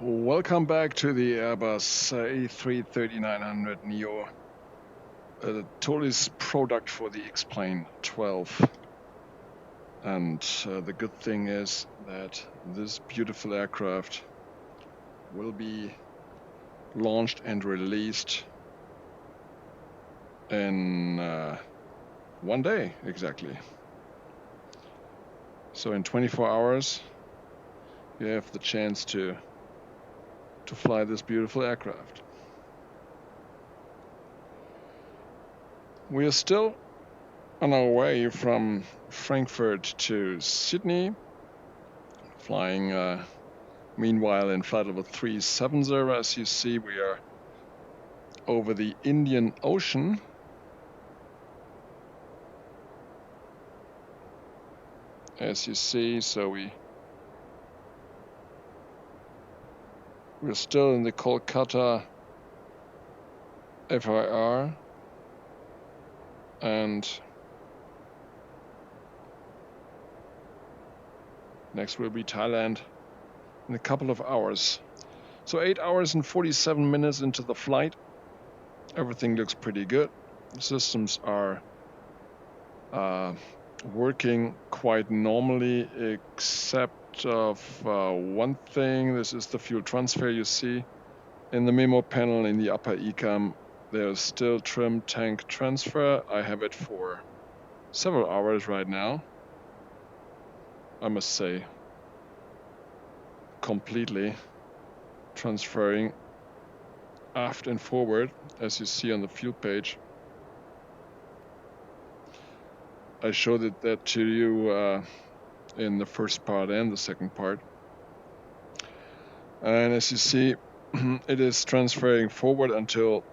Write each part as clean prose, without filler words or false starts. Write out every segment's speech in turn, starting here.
Welcome back to the Airbus A330-900 Neo, a ToLiss product for the Xplane 12. And the good thing is that this beautiful aircraft will be launched and released in 1 day exactly. So in 24 hours, you have the chance to fly this beautiful aircraft. We are still on our way from Frankfurt to Sydney, flying meanwhile in flight level 370. As you see, we are over the Indian Ocean. As you see, so we're still in the Kolkata FIR, and next will be Thailand in a couple of hours. So 8 hours and 47 minutes into the flight. Everything looks pretty good. The systems are working quite normally, except of one thing. This is the fuel transfer you see in the memo panel in the upper ECAM. There's still trim tank transfer. I have it for several hours right now, I must say, completely transferring aft and forward, as you see on the fuel page. I showed that to you in the first part and the second part. And as you see, it is transferring forward until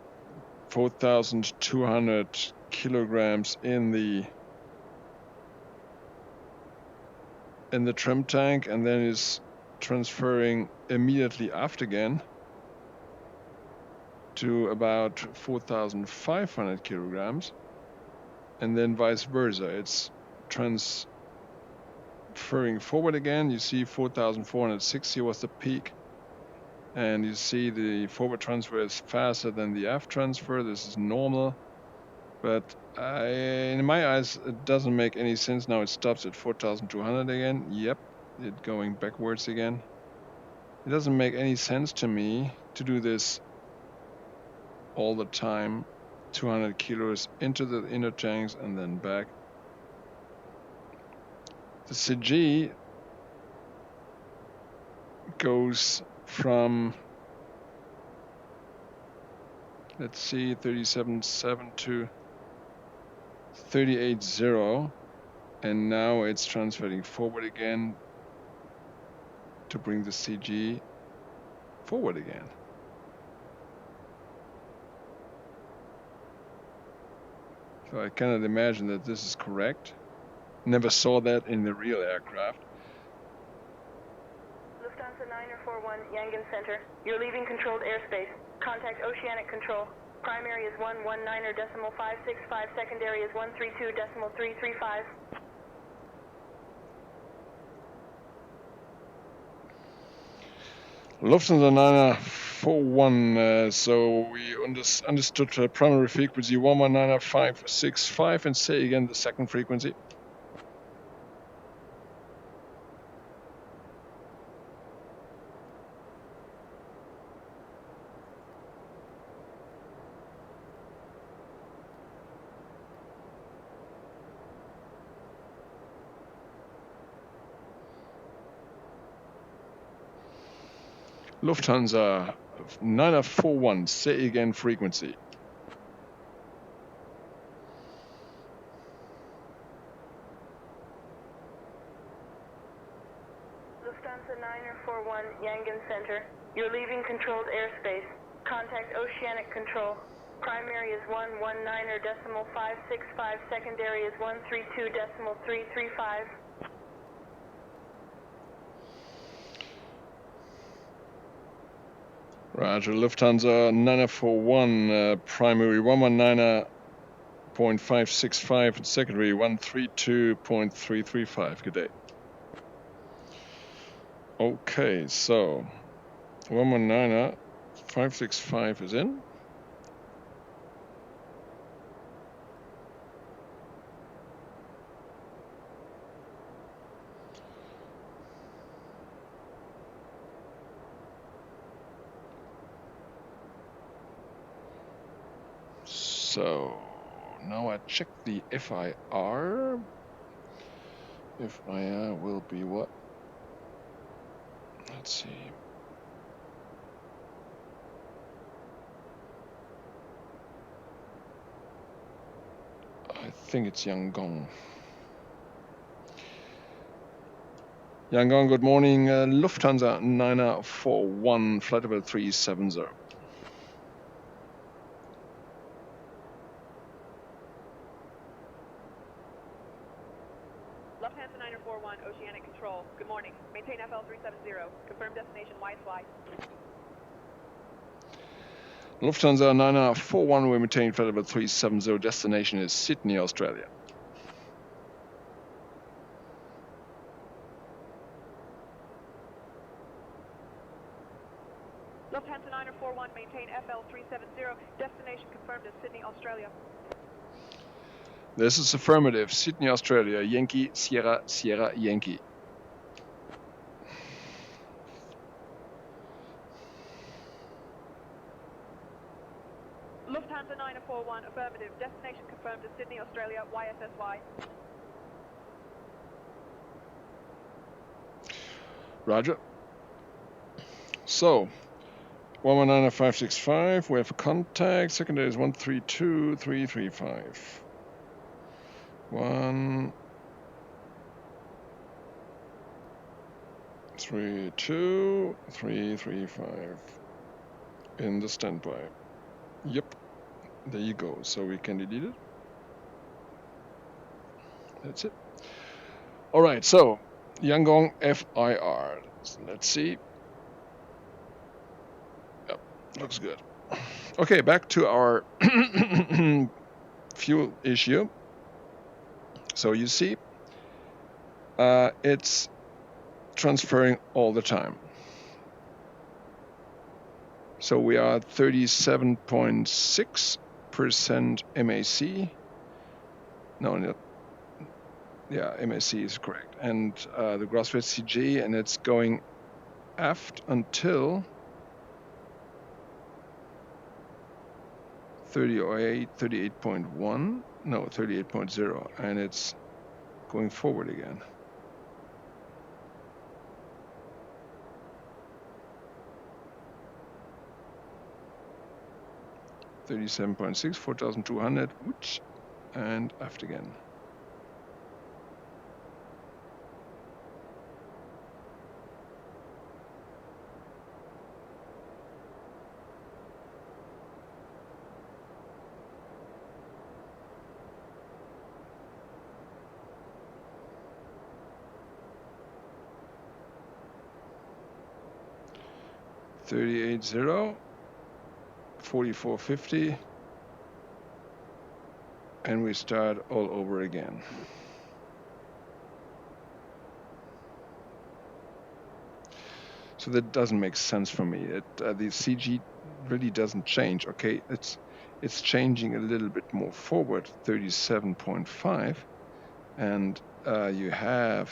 4,200 kilograms in the trim tank, and then is transferring immediately aft again to about 4,500 kilograms, and then vice versa. It's transferring forward again. You see 4,460 was the peak, and you see the forward transfer is faster than the aft transfer. This is normal, but in my eyes, it doesn't make any sense. Now it stops at 4,200 again. Yep, it's going backwards again. It doesn't make any sense to me to do this all the time. 200 kilos into the inner tanks and then back. The CG goes from, let's see, 37.7 to 38.0, and now it's transferring forward again to bring the CG forward again. So I cannot imagine that this is correct. Never saw that in the real aircraft. Lufthansa 941, Yangon Center. You're leaving controlled airspace. Contact Oceanic Control. Primary is 119.565, secondary is 132.335. Lufthansa 941, so we understood primary frequency 119.565, and say again the second frequency. Lufthansa 941, say again frequency. Lufthansa 941, Yangon Center. You're leaving controlled airspace. Contact Oceanic Control. Primary is 119.565, secondary is 132.335. Roger, Lufthansa 941, primary 119.565 and secondary 132.335. Good day. Okay, so 119er 565 is in. So now I check the FIR. FIR will be what? Let's see. I think it's Yangon. Yangon, good morning. Lufthansa 941, flight level 370. Lufthansa 941, Oceanic Control. Good morning. Maintain FL 370. Confirm destination YSY. Lufthansa 941, we maintain flight level 370. Destination is Sydney, Australia. Lufthansa 941, maintain FL 370. Destination confirmed as Sydney, Australia. This is affirmative. Sydney, Australia. Yankee, Sierra, Sierra, Yankee. Lufthansa 941, affirmative. Destination confirmed as Sydney, Australia, YSSY. Roger. So, 119.565, we have a contact. Secondary is 132.335. 132.335 in the standby. Yep, there you go. So we can delete it. That's it. All right, so Yangon FIR. Let's see. Yep, looks good. Okay, back to our fuel issue. So you see, it's transferring all the time. So we are at 37.6% MAC. No, not, yeah, MAC is correct. And the gross weight CG, and it's going aft until 38.1, no, 38.0, and it's going forward again. $37.6, 4,200, and aft again. $38.0, 44.50, and we start all over again. So that doesn't make sense for me. The CG really doesn't change. Okay, it's changing a little bit more forward, 37.5, and you have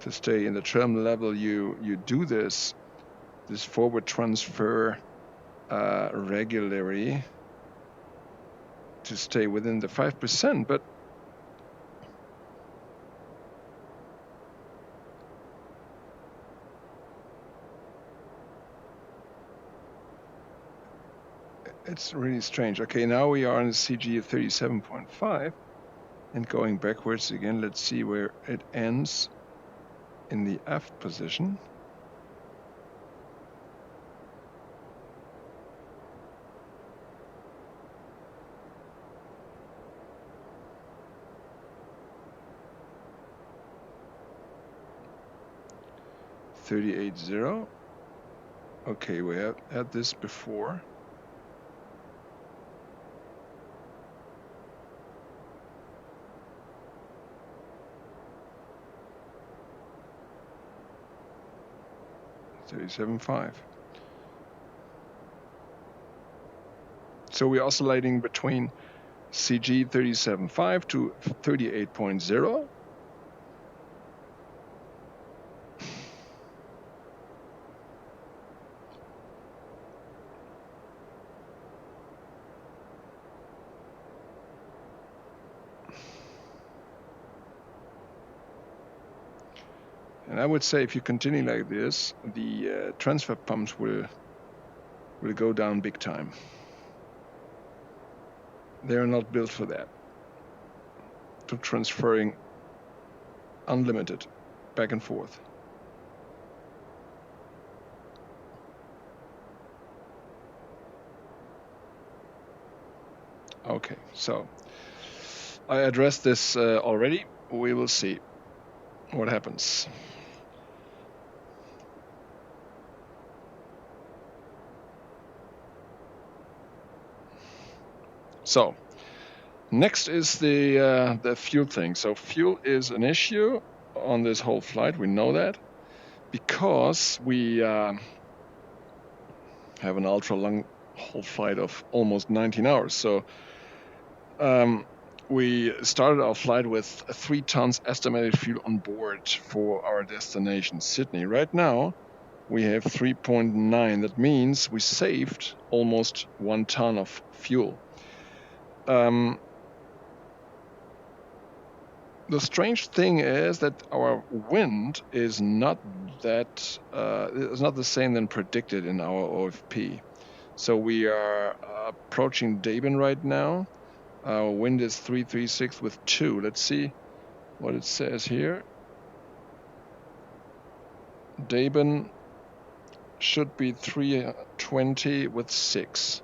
to stay in the terminal level. You do this forward transfer regularly to stay within the 5%, but it's really strange. Okay, now we are on the CG of 37.5 and going backwards again. Let's see where it ends in the aft position. $38.0. Okay, we have had this before. . 37.5. So we're oscillating between CG 37.5 to 38.0. And I would say if you continue like this, the transfer pumps will go down big time. They are not built for that, to transferring unlimited back and forth. Okay, so I addressed this already. We will see what happens. So next is the fuel thing. So fuel is an issue on this whole flight. We know that because we have an ultra long haul flight of almost 19 hours. So we started our flight with 3 tons estimated fuel on board for our destination, Sydney. Right now, we have 3.9. That means we saved almost 1 ton of fuel. The strange thing is that our wind is not that is not the same than predicted in our OFP. So we are approaching Deben right now. Our wind is 336 with 2. Let's see what it says here. Deben should be 320 with 6.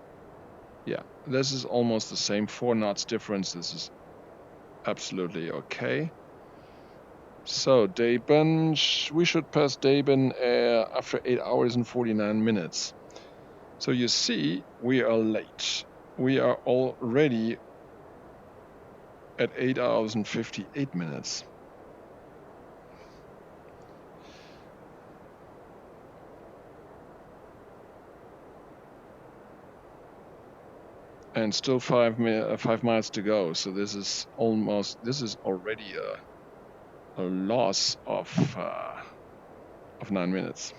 Yeah, this is almost the same. 4 knots difference. This is absolutely okay. So Deben, we should pass Deben after 8 hours and 49 minutes. So you see, we are late. We are already at 8 hours and 58 minutes. And still 5 miles to go. So this is already a loss of 9 minutes.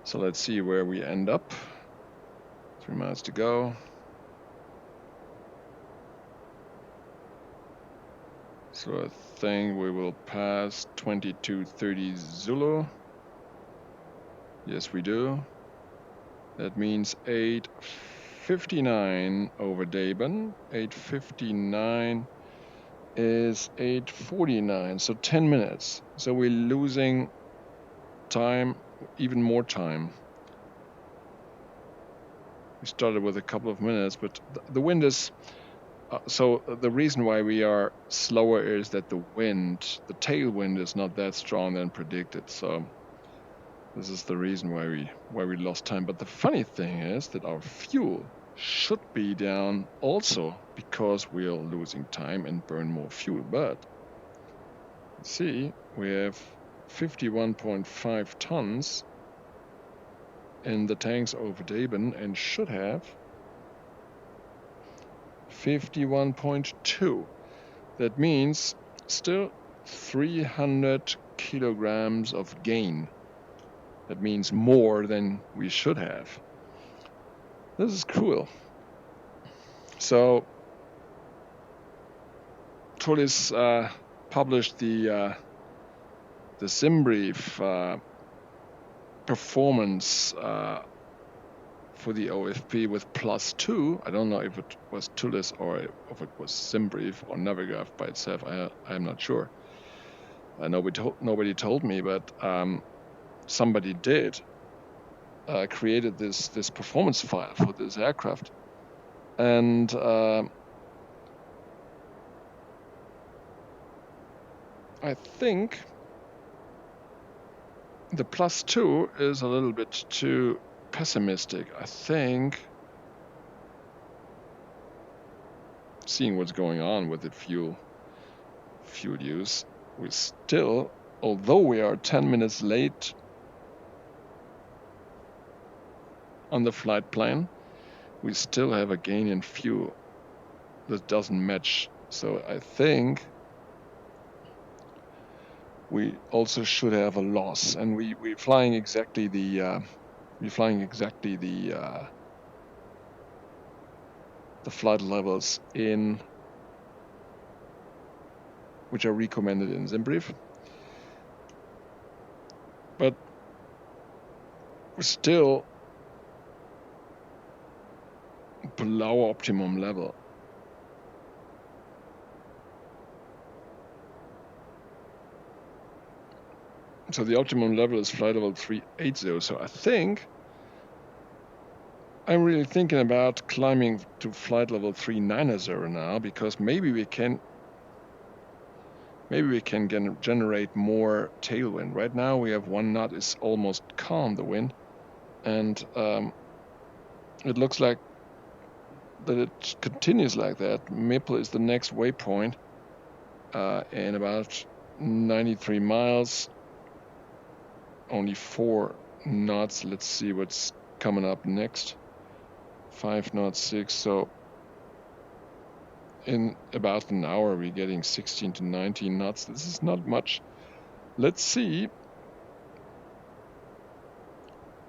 So let's see where we end up. 3 miles to go. So I think we will pass 2230 Zulu. Yes, we do. That means 8:59 over Deben. 8:59 is 8:49, so 10 minutes. So we're losing time, even more time. We started with a couple of minutes, but the wind is... so the reason why we are slower is that the tailwind is not that strong than predicted. So this is the reason why we lost time. But the funny thing is that our fuel should be down also because we are losing time and burn more fuel. But see, we have 51.5 tons in the tanks over Deben and should have 51.2. That means still 300 kilograms of gain. That means more than we should have. This is cool. So ToLiss published the SimBrief performance for the OFP with +2. I don't know if it was ToLiss or if it was SimBrief or Navigraph by itself. I'm not sure. Nobody told me, but somebody did created this performance file for this aircraft, and I think the +2 is a little bit too pessimistic. I think, seeing what's going on with the fuel use, we still, although we are 10 minutes late on the flight plan, we still have a gain in fuel that doesn't match. So I think we also should have a loss, and we're flying exactly the flight levels in which are recommended in SimBrief, but we're still below optimum level. So the optimum level is flight level 380. So I think I'm really thinking about climbing to flight level 390 now, because maybe we can generate more tailwind. Right now we have 1 knot is almost calm, the wind, and it looks like that it continues like that. Maple is the next waypoint, in about 93 miles, only 4 knots. Let's see what's coming up next. 5 knots, 6. So in about an hour we're getting 16 to 19 knots. This is not much. Let's see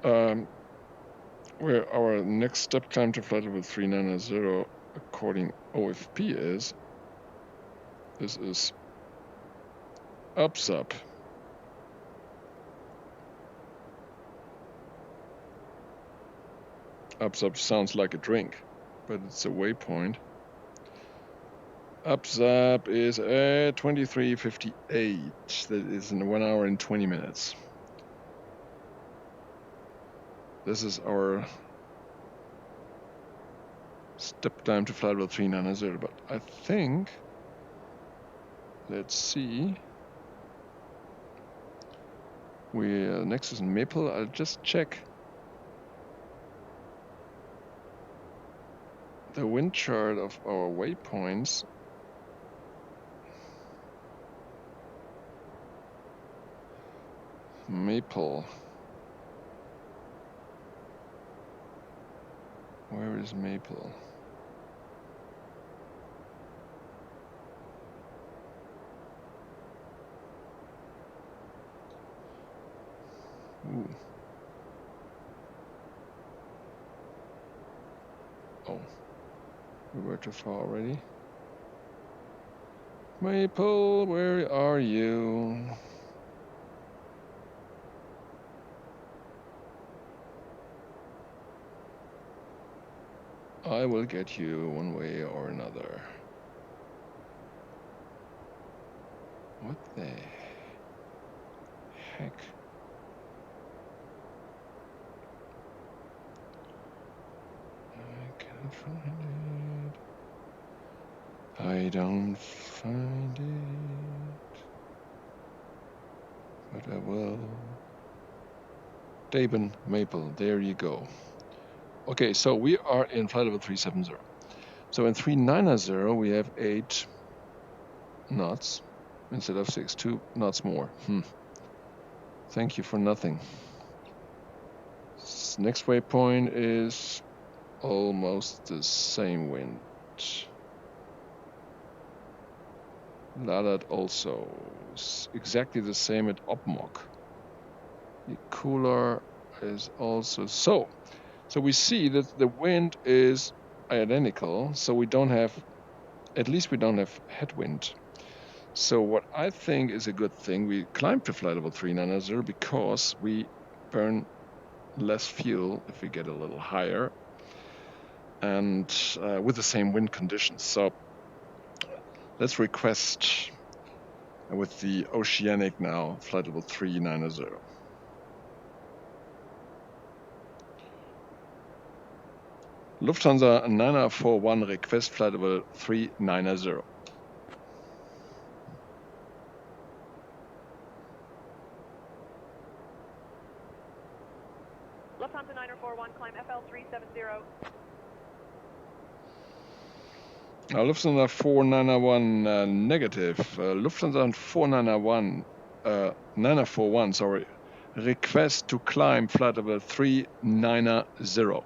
where our next step climb to flight level 390 according OFP is. This is UPSUP. UPSUP sounds like a drink, but it's a waypoint. UPSUP is at 23:58. That is in 1 hour and 20 minutes. This is our step time to flight level 390, but I think, let's see, we're next is Maple. I'll just check the wind chart of our waypoints. Maple. Where is Maple? Ooh. Oh, we were too far already. Maple, where are you? I will get you one way or another. What the heck? I can't find it. I don't find it. But I will. Deben, Maple, there you go. Okay, so we are in flight level 370. So in 390 we have 8 knots instead of 6, 2 knots more. Thank you for nothing. Next waypoint is almost the same wind. Lalat also exactly the same at Opmok. The cooler is also so we see that the wind is identical, so we don't have, at least we don't have headwind. So what I think is a good thing, we climb to flight level 390 because we burn less fuel if we get a little higher, and with the same wind conditions. So let's request with the Oceanic now flight level 390. Lufthansa 941 request flight level 390. Lufthansa 941, climb FL 370. Lufthansa 491 negative. Lufthansa 491 941, sorry, request to climb flight level 390.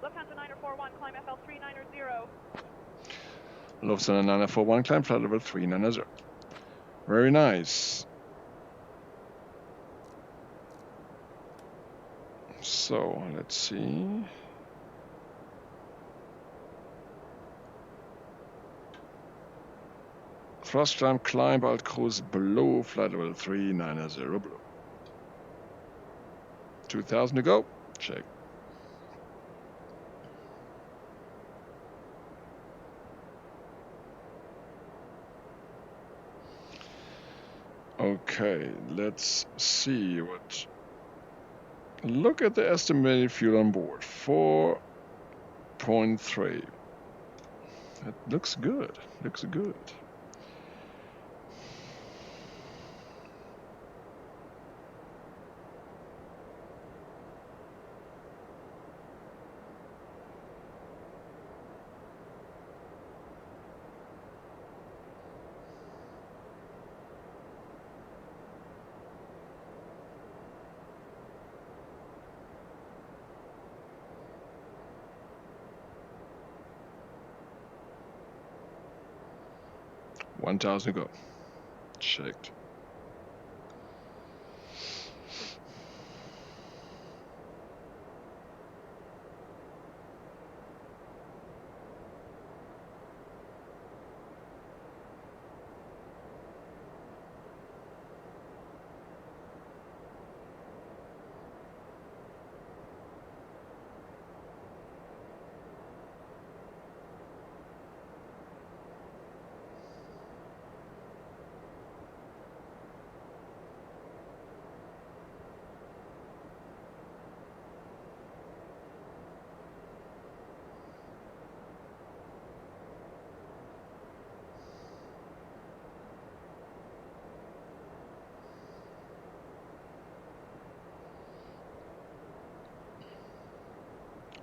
Lufthansa 941, climb FL 390. Lufthansa 941, climb flight level 390. Very nice. So let's see. Thrust jump, climb, alt cruise below flight level 390 below. 2000 to go. Check. Okay, let's see what. Look at the estimated fuel on board. 4.3. That looks good. Looks good. $1,000 to go. Checked.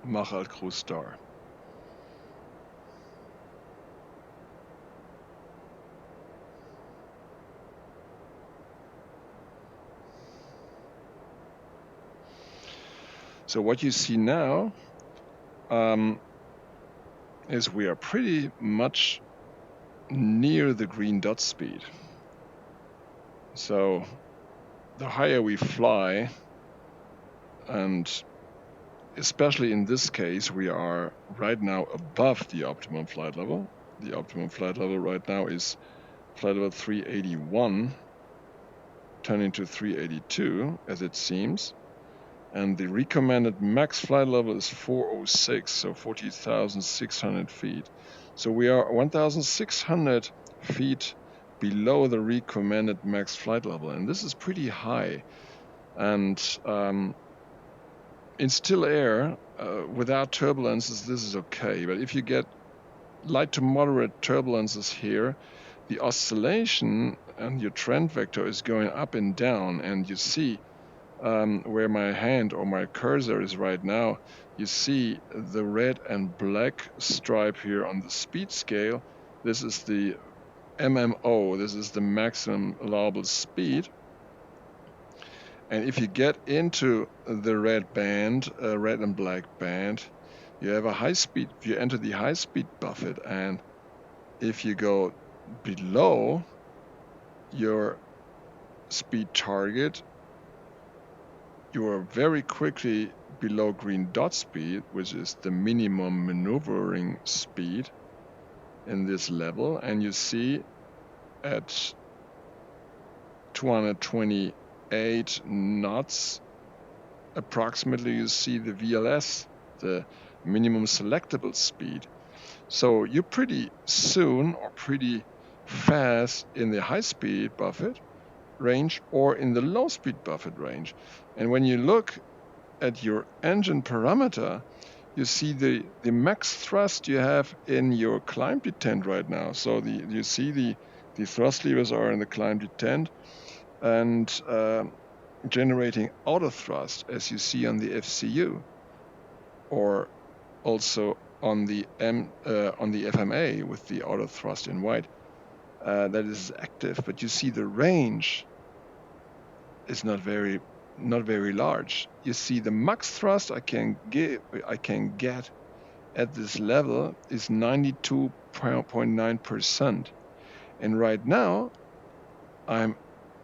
Mach alt Cruise Star. So what you see now is we are pretty much near the green dot speed. So the higher we fly, and especially in this case, we are right now above the optimum flight level. The optimum flight level right now is flight level 381, turning to 382 as it seems. And the recommended max flight level is 406, so 40,600 feet. So we are 1,600 feet below the recommended max flight level, and this is pretty high. And in still air, without turbulences, this is okay. But if you get light to moderate turbulences here, the oscillation and your trend vector is going up and down, and you see where my hand or my cursor is right now, you see the red and black stripe here on the speed scale. This is the MMO, this is the maximum allowable speed. And if you get into the red band, red and black band, you have a high speed, you enter the high speed buffet, and if you go below your speed target, you are very quickly below green dot speed, which is the minimum maneuvering speed in this level. And you see at 228 knots, approximately, you see the VLS, the minimum selectable speed. So you're pretty soon or pretty fast in the high speed buffet range or in the low speed buffet range. And when you look at your engine parameter, you see the max thrust you have in your climb detent right now. So you see the thrust levers are in the climb detent and generating auto thrust, as you see on the FCU, or also on the FMA with the auto thrust in white, that is active, but you see the range is not very large. You see the max thrust I can get at this level is 92.9%, and right now I'm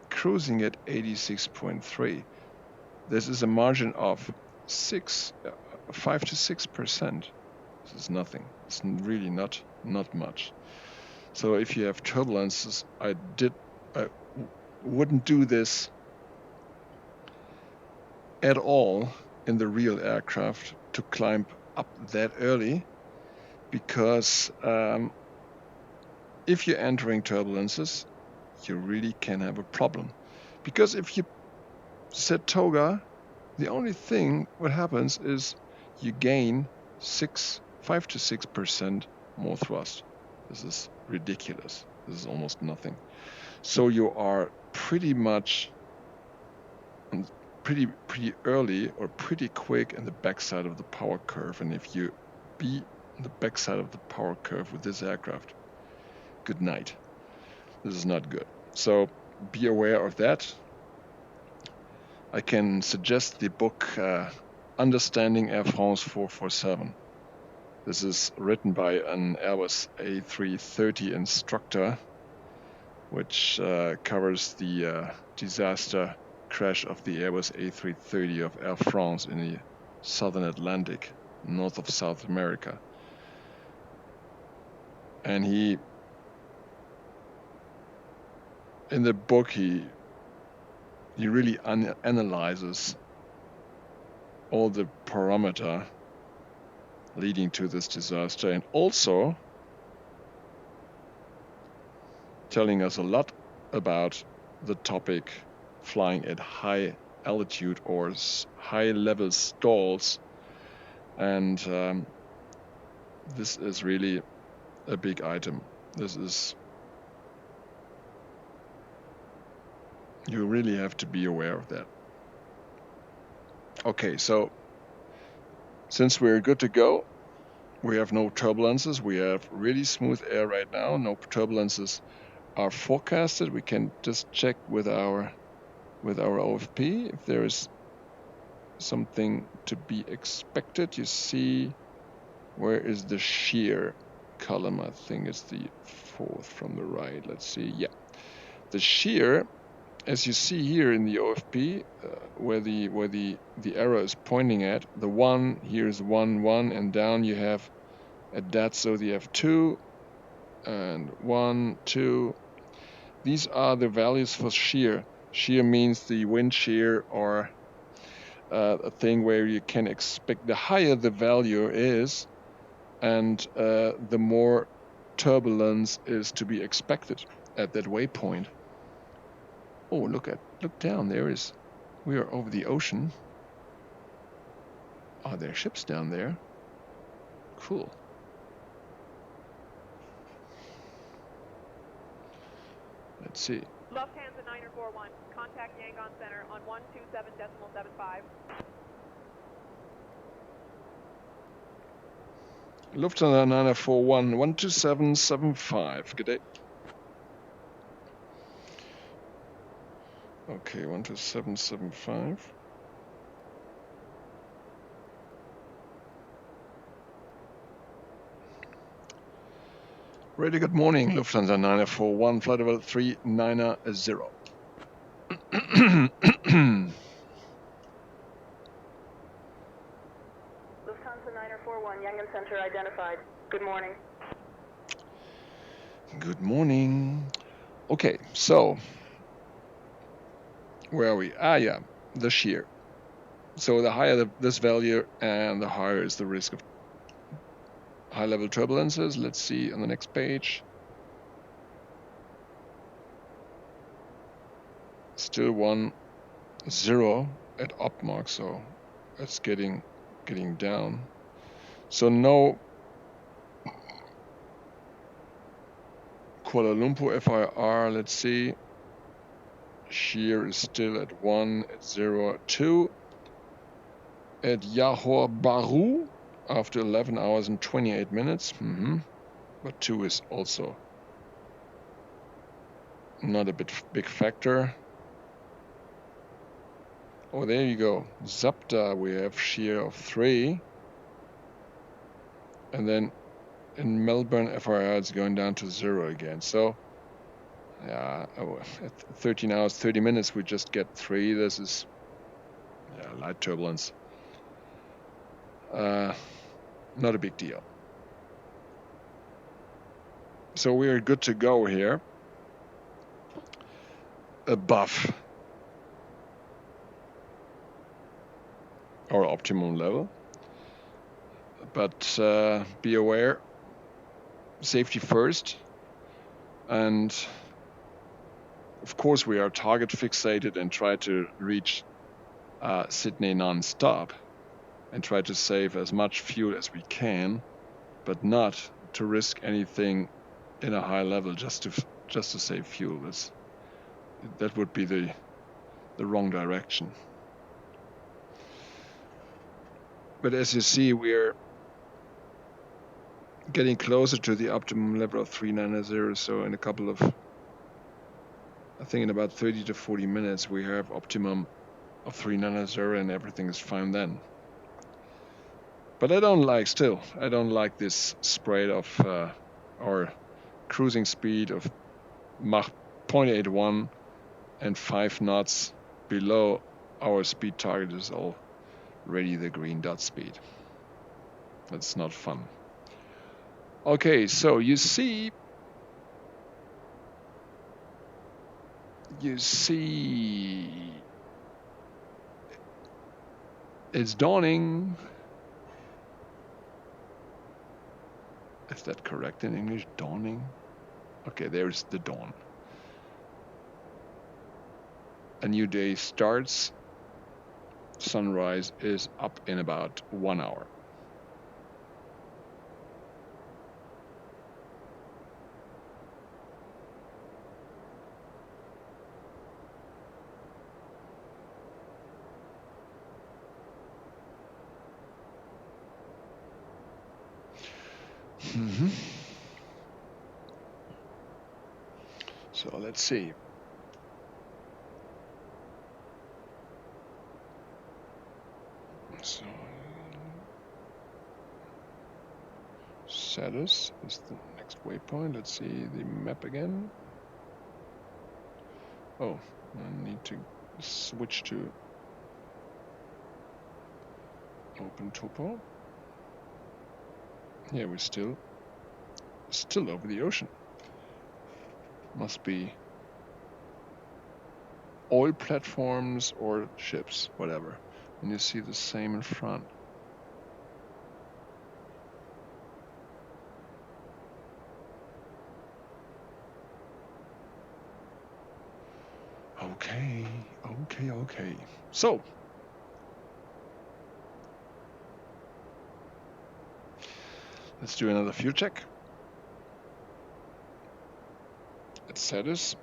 cruising at 86.3. This is a margin of 5 to 6%. This is nothing. It's really not much. So if you have turbulences, I wouldn't do this at all in the real aircraft to climb up that early, because if you're entering turbulences, you really can have a problem. Because if you set toga, the only thing what happens is you gain 5 to 6% more thrust. This is ridiculous. This is almost nothing. So you are pretty much pretty early or pretty quick in the backside of the power curve. And if you be on the backside of the power curve with this aircraft, good night. This is not good. So be aware of that. I can suggest the book Understanding Air France 447. This is written by an Airbus A330 instructor, which covers the disaster crash of the Airbus A330 of Air France in the southern Atlantic, north of South America. And in the book, he really analyzes all the parameter leading to this disaster, and also telling us a lot about the topic flying at high altitude or high level stalls. And this is really a big item. You really have to be aware of that. Okay, so since we're good to go, we have no turbulences. We have really smooth air right now. No turbulences are forecasted. We can just check with our OFP if there is something to be expected. You see, where is the shear column? I think it's the fourth from the right. Let's see. Yeah, the shear, as you see here in the OFP, where the arrow is pointing at, the 1 here is 1 1, and down you have at that, so you have 2 and 1 2. These are the values for shear. Shear means the wind shear, or a thing where you can expect the higher the value is, and the more turbulence is to be expected at that waypoint. Oh, look down. We are over the ocean. Are there ships down there? Cool. Let's see. Lufthansa 941, contact Yangon Center on 127.75. Lufthansa 941, 127.75. Good day. Okay, 127.75. Really good morning, Lufthansa 941, flight level 390. Lufthansa 941, Yangon Center identified. Good morning. Good morning. Okay, so where are we? Yeah, the shear. So the higher this value, and the higher is the risk of high-level turbulences. Let's see on the next page. Still 1 0 at op mark, so it's getting down. So no Kuala Lumpur FIR. Let's see. Shear is still at 1 at 0 2. At Johor Bahru, after 11 hours and 28 minutes. But 2 is also not a big factor. Oh, there you go. Zapta, we have shear of 3. And then in Melbourne FRR, it's going down to 0 again. So, yeah, at 13 hours, 30 minutes, we just get 3. This is light turbulence. Not a big deal. So we are good to go here. Above our optimum level. But be aware, safety first. And of course, we are target fixated and try to reach Sydney non-stop and try to save as much fuel as we can, but not to risk anything in a high level just to save fuel. That would be the wrong direction. But as you see, we're getting closer to the optimum level of 390. So in a couple of, I think in about 30 to 40 minutes, we have optimum of 390 and everything is fine then. But I don't like this spread of our cruising speed of Mach 0.81 and 5 knots below our speed target is already the green dot speed. That's not fun. Okay, so you see it's dawning. Is that correct in English? Dawning? Okay, there's the dawn. A new day starts. Sunrise is up in about 1 hour. So let's see. So status is the next waypoint. Let's see the map again. Oh, I need to switch to open topo. Yeah, we're still over the ocean. Must be oil platforms or ships, whatever. And you see the same in front. Okay. So, let's do another fuel check. At status.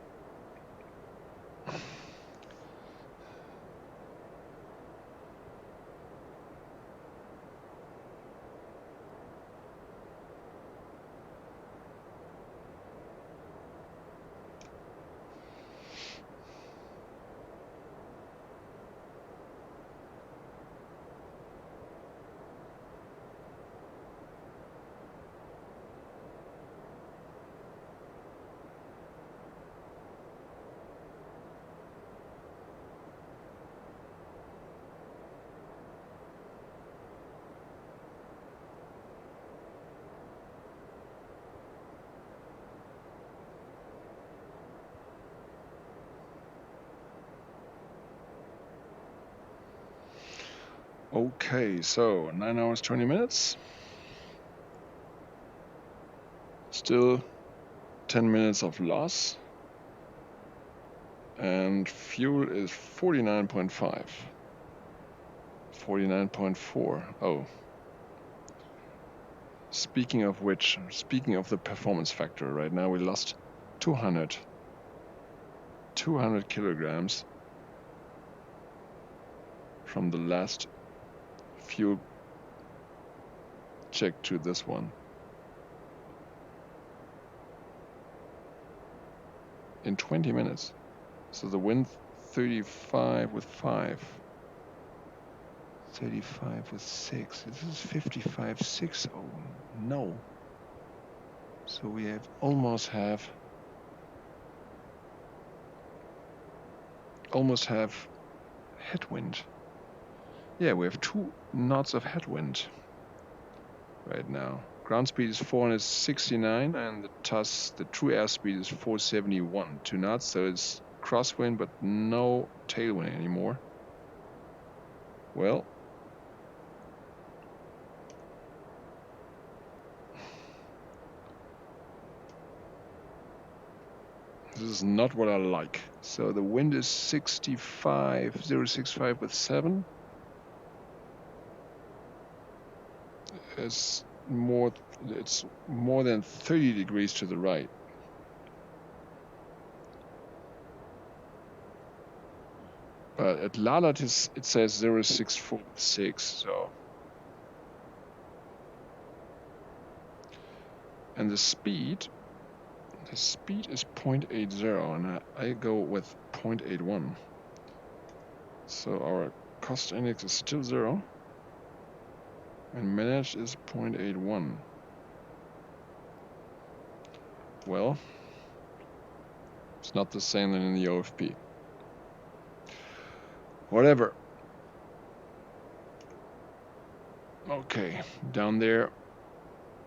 Okay, so 9 hours, 20 minutes. Still 10 minutes of loss. And fuel is 49.5. 49.4. Oh. Speaking of which, speaking of the performance factor, right now we lost 200 kilograms from the last fuel check to this one. In 20 minutes. So the wind 35 with 5. 35 with 6. This is 55, 6. Oh, no. So we have almost have headwind. Yeah, we have 2 knots of headwind right now. Ground speed is 469 and the TUS, the true airspeed is 471, 2 knots. So it's crosswind but no tailwind anymore. Well, this is not what I like. So the wind is 65, 065 with 7. It's more than 30 degrees to the right. But at Lalat it says 064.6, so. And the speed is 0.80, and I go with 0.81. So our cost index is still 0, and managed is 0.81. Well, it's not the same than in the OFP. Whatever. Okay, down there,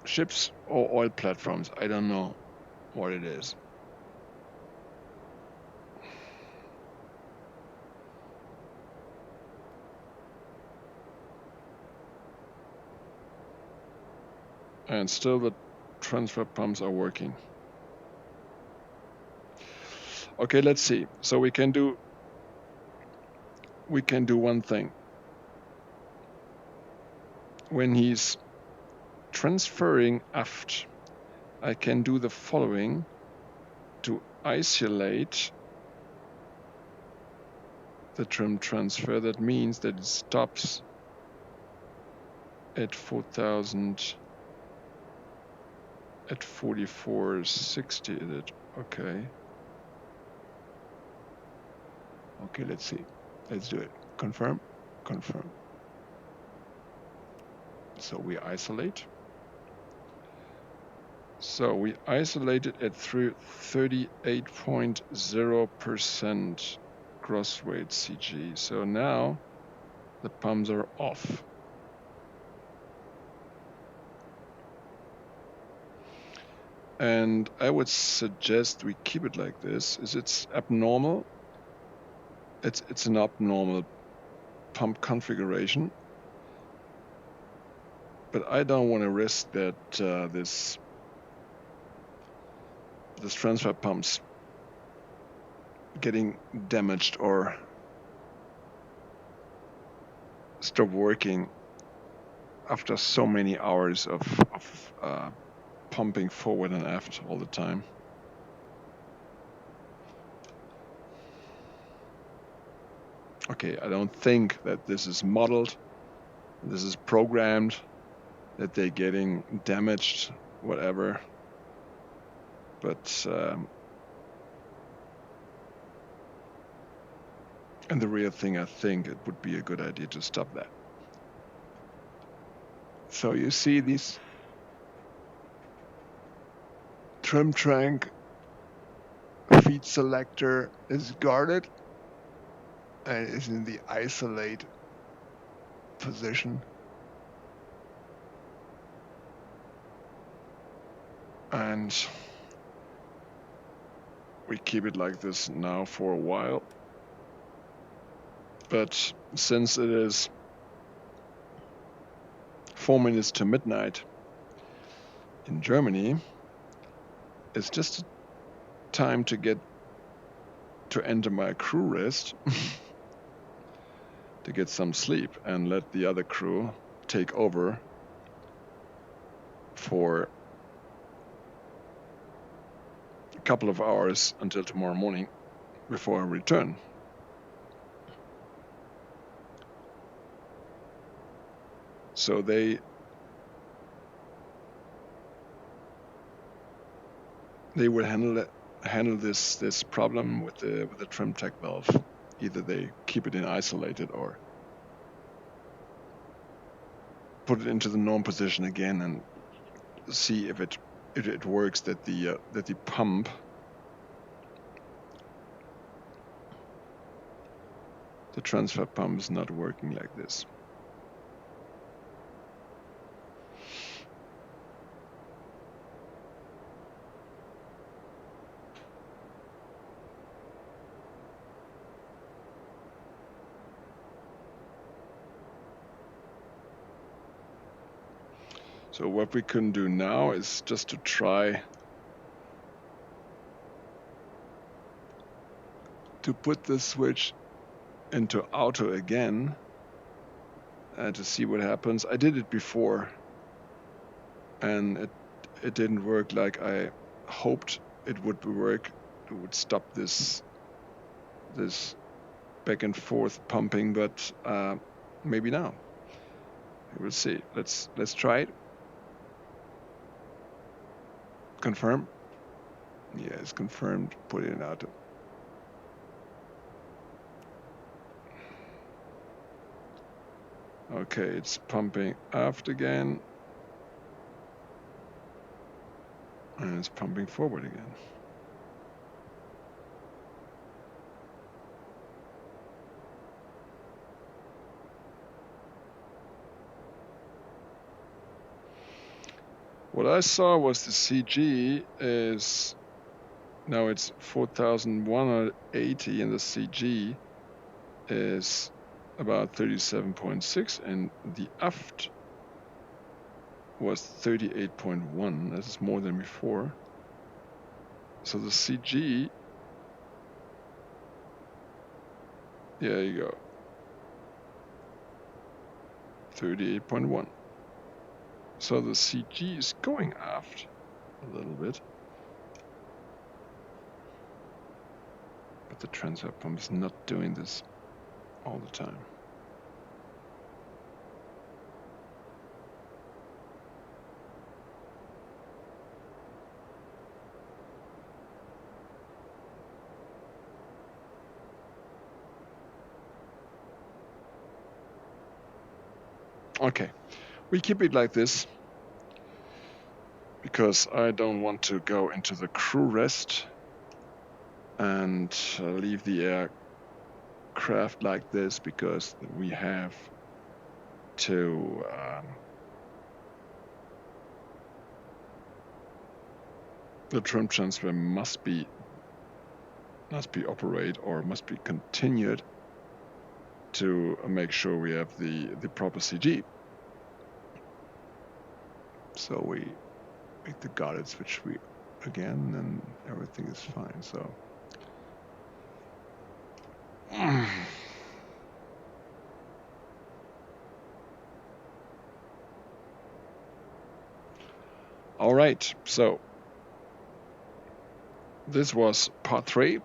ships or oil platforms, I don't know what it is. And still the transfer pumps are working. Okay, let's see. So we can do one thing. When he's transferring aft, I can do the following to isolate the trim transfer. That means that it stops at 4,000, at 4460, is it? Okay. Okay, let's see. Let's do it. Confirm, confirm. So we isolate. So we isolated at 38.0% gross weight CG. So now the pumps are off. And I would suggest we keep it like this. It's abnormal. It's an abnormal pump configuration. But I don't want to risk that this transfer pumps getting damaged or stop working after so many hours of pumping forward and aft all the time. Okay, I don't think that this is modeled, this is programmed, that they're getting damaged, whatever. But and the real thing, I think it would be a good idea to stop that. So you see this trim tank feed selector is guarded and is in the isolate position. And we keep it like this now for a while. But since it is 4 minutes to midnight in Germany, it's just time to enter my crew rest to get some sleep and let the other crew take over for a couple of hours until tomorrow morning before I return. So they they will handle this problem with the trim tech valve. Either they keep it in isolated or put it into the norm position again and see if it works, that the pump, the transfer pump, is not working like this. So what we can do now is just to try to put the switch into auto again and to see what happens. I did it before and it didn't work like I hoped it would work. It would stop this back and forth pumping, but maybe now. We'll see. Let's try it. Confirm. Yeah, it's confirmed. Put it in auto. Okay, it's pumping aft again. And it's pumping forward again. What I saw was the CG is, now it's 4,180 and the CG is about 37.6 and the aft was 38.1. That is more than before. So the CG, yeah, there you go, 38.1. So the CG is going aft a little bit, but the transfer pump is not doing this all the time. Okay, we keep it like this because I don't want to go into the crew rest and leave the aircraft like this, because we have to the trim transfer must be operated or must be continued to make sure we have the proper CG. So we make the guarded switch again and everything is fine. So all right, so this was part 3.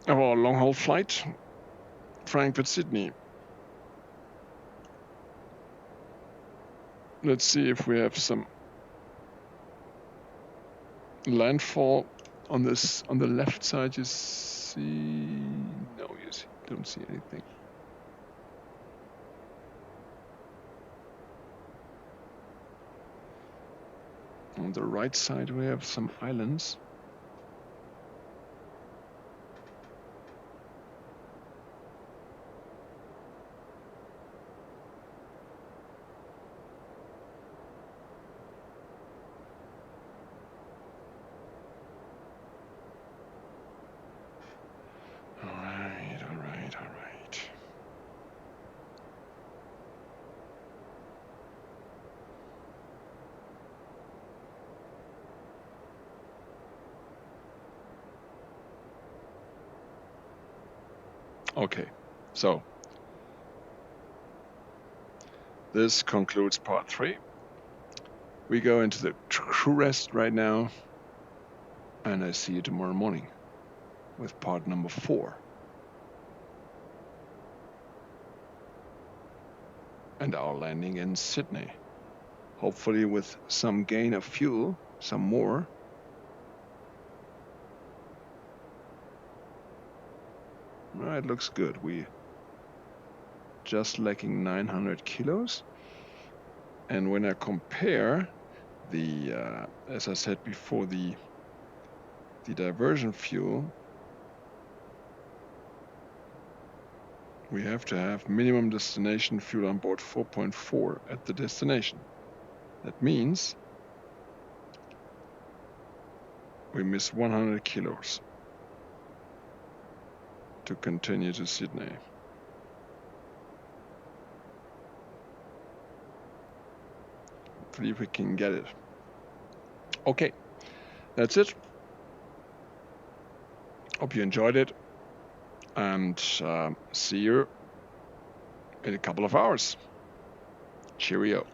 Of our long-haul flight, Frankfurt-Sydney. Let's see if we have some landfall on this. On the left side, you see, no, you don't see anything. On the right side, we have some islands. All right. Okay, so this concludes part 3. We go into the crew rest right now, and I see you tomorrow morning with part number 4. And our landing in Sydney hopefully with some gain of fuel, some more. It looks good. We just lacking 900 kilos. And when I compare the, as I said before, the diversion fuel, we have to have minimum destination fuel on board 4.4 at the destination. That means we miss 100 kilos to continue to Sydney. Hopefully we can get it. Okay, that's it. Hope you enjoyed it, and see you in a couple of hours. Cheerio.